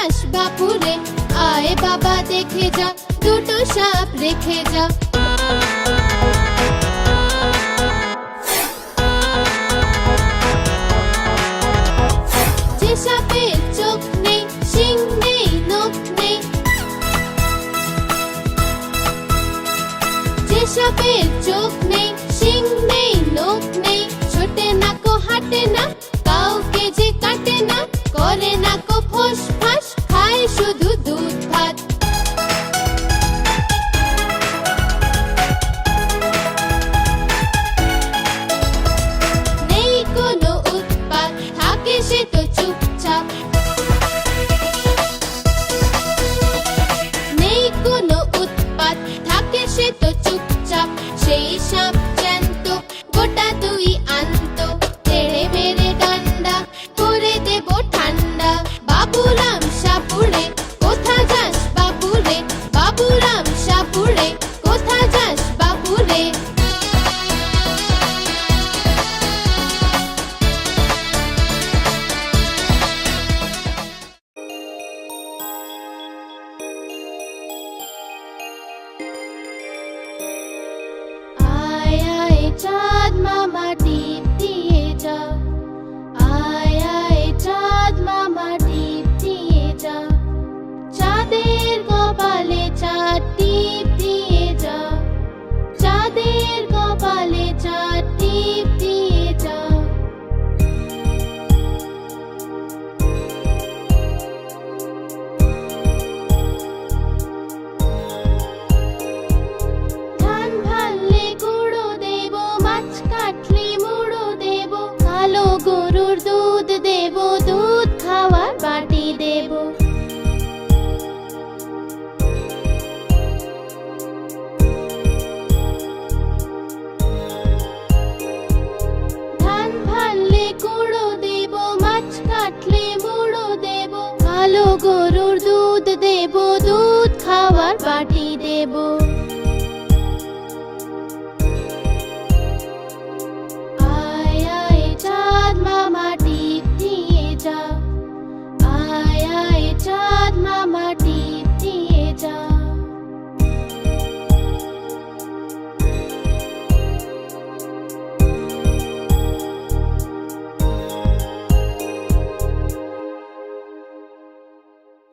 যাস বাপুরে, আয় বাবা দেখে যা, দুটো সাপ রেখে যা। যে সাপের চোখ নেই, শিং নেই, নখ নেই, যে সাপের চোখ নেই, শিং নেই, নখ নেই, ছোটে না কো হাঁটে না, কাউকে যে কাটে না, করে না কো ফোস ফাস, খায় শুধু দুধ ভাত। নেই কোনো উৎপাত, থাকে সে তো চুপচাপ। নেই কোনো উৎপাত, থাকে সে তো চুপচাপ। সেই সাপ জ্যান্ত, গোটা দুই আন্ত, তেড়ে মেরে ডান্ডা করে দেব ঠান্ডা। বাবুরাম সাপুড়ে, কোথা যাস বাপুরে, বাবুরাম সাপুড়ে, কোথা যাস বাপুরে। আয় আয় চাঁদ মামা টিপ দিয়ে যা, আয় আয় চাঁদ মামা টিপ দিয়ে যা, চাঁদের কপালে চাঁদ টিপ দিয়ে যা, চাঁদের কপালে চাঁদ টিপ দিয়ে যা। ধান ভাললে গুঁড়ো দেব, মাছ কাটলে মুড়ো দেব, কালো গরুর দুধ দেব, দুধ খাওয়ার বাটি দেব। ধান ভাললে গুঁড়ো দেব, মাছ কাটলে মুড়ো দেব, কালো গরুর দুধ দেব, দুধ খাওয়ার বাটি দেব।